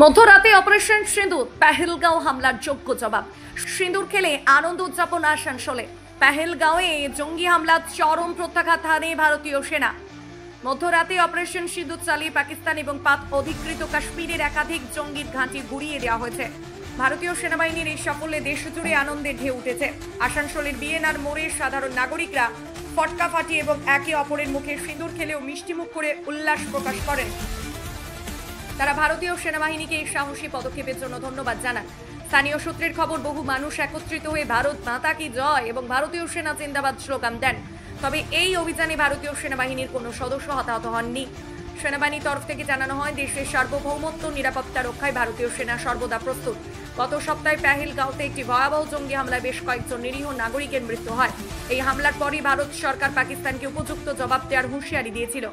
মধ্যরাতে অপারেশন সিঁদুর, পেহেলগাঁও হামলার যোগ্য জবাব। সিঁদুর খেলে আনন্দ উদযাপন আসানসোলে। পেহেলগাঁওয়ে জঙ্গি হামলার চরম প্রত্যাঘাত হানে ভারতীয় সেনা। মধ্যরাতে অপারেশন সিঁদুর চালিয়ে পাকিস্তান এবং পাক অধিকৃত কাশ্মীরের একাধিক জঙ্গির ঘাঁটি গুড়িয়ে দেওয়া হয়েছে। ভারতীয় সেনাবাহিনীর এই সাফল্যে দেশজুড়ে আনন্দের ঢেউ উঠেছে। আসানসোলের বিএনআর মোড়ে সাধারণ নাগরিকরা ফটকা ফাটিয়ে এবং একে অপরের মুখে সিঁদুর খেলেও মিষ্টিমুখ করে উল্লাস প্রকাশ করেন। তারা ভারতীয় সেনাবাহিনীকে এই সাহসী পদক্ষেপের জন্য ধন্যবাদ জানান। স্থানীয় সূত্রের খবর, বহু মানুষ একত্রিত হয়ে ভারত মাতা কি জয় এবং ভারতীয় সেনা জিন্দাবাদ স্লোগান দেন। তবে এই অভিযানে ভারতীয় সেনাবাহিনীর কোনো সদস্য হতাহত হননি। সেনাবাহিনীর তরফ থেকে জানানো হয়, দেশের সার্বভৌমত্ব নিরাপত্তা রক্ষায় ভারতীয় সেনা সর্বদা প্রস্তুত। গত সপ্তাহে পেহেলগাঁওতে একটি ভয়াবহ জঙ্গি হামলায় বেশ কয়েকজন নিরীহ নাগরিকের মৃত্যু হয়। এই হামলার পরই ভারত সরকার পাকিস্তানকে উপযুক্ত জবাব দেওয়ার হুঁশিয়ারি দিয়েছিল।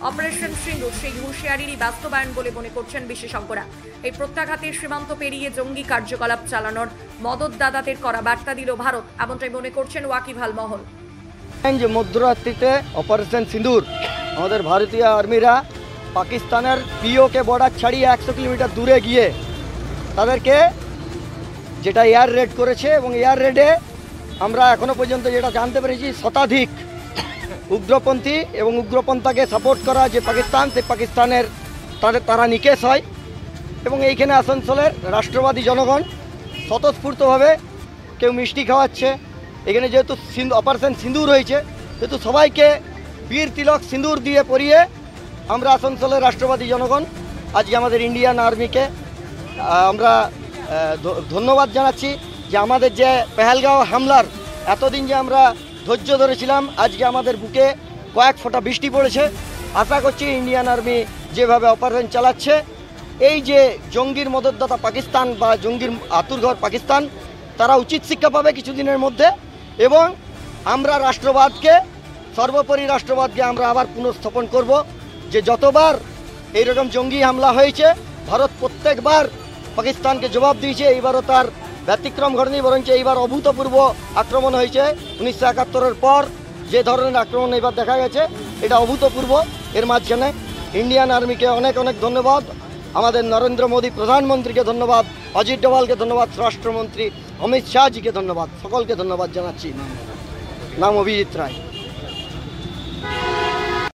অপারেশন সিঁদুর সেই হুঁশিয়ারিরই বাস্তবায়ন বলে মনে করছেন বিশেষজ্ঞরা। এই প্রত্যাঘাতের সীমান্ত পেরিয়ে জঙ্গি কার্যকলাপ চালানোর মদতদাতাদের করা বার্তা দিল ভারত, এমনটাই মনে করছেন ওয়াকিবহাল মহল। যে মধ্যরাত্রিতে অপারেশন সিঁদুর, আমাদের ভারতীয় আর্মিরা পাকিস্তানের পিওকে বর্ডার ছাড়িয়ে 100 কিলোমিটার দূরে গিয়ে তাদেরকে যেটা এয়ার রেড করেছে, এবং এয়ার রেডে আমরা এখনও পর্যন্ত যেটা জানতে পেরেছি, শতাধিক উগ্রপন্থী এবং উগ্রপন্থাকে সাপোর্ট করা যে পাকিস্তান, সেই পাকিস্তানের তারা নিকেশ হয়। এবং এইখানে আসানসোলের রাষ্ট্রবাদী জনগণ স্বতঃস্ফূর্তভাবে কেউ মিষ্টি খাওয়াচ্ছে। এখানে যেহেতু অপারেশন সিঁদুর হয়েছে, যেহেতু সবাইকে বীর তিলক সিঁদুর দিয়ে পরিয়ে আমরা আসানসোলের রাষ্ট্রবাদী জনগণ আজকে আমাদের ইন্ডিয়ান আর্মিকে আমরা ধন্যবাদ জানাচ্ছি যে আমাদের যে পেহেলগাঁও হামলার এতদিন যে আমরা ধৈর্য ধরেছিলাম, আজকে আমাদের বুকে কয়েক ফোঁটা বৃষ্টি পড়েছে। আশা করছি ইন্ডিয়ান আর্মি যেভাবে অপারেশন চালাচ্ছে, এই যে জঙ্গির মদতদাতা পাকিস্তান বা জঙ্গির আতুরঘর পাকিস্তান, তারা উচিত শিক্ষা পাবে কিছুদিনের মধ্যে। এবং আমরা রাষ্ট্রবাদকে, সর্বোপরি রাষ্ট্রবাদকে আমরা আবার পুনঃস্থাপন করব। যে যতবার এইরকম জঙ্গি হামলা হয়েছে, ভারত প্রত্যেকবার পাকিস্তানকে জবাব দিয়েছে। এইবারও তার ব্যতিক্রম ঘটেনি, বরঞ্চ এইবার অভূতপূর্ব আক্রমণ হয়েছে। 1971-এর পর যে ধরনের আক্রমণ এবার দেখা গেছে, এটা অভূতপূর্ব। এর মাঝখানে ইন্ডিয়ান আর্মিকে অনেক অনেক ধন্যবাদ, আমাদের নরেন্দ্র মোদী প্রধানমন্ত্রীকে ধন্যবাদ, অজিত ডোভালকে ধন্যবাদ, স্বরাষ্ট্রমন্ত্রী অমিত শাহজিকে ধন্যবাদ, সকলকে ধন্যবাদ জানাচ্ছি। নাম অভিজিৎ রায়।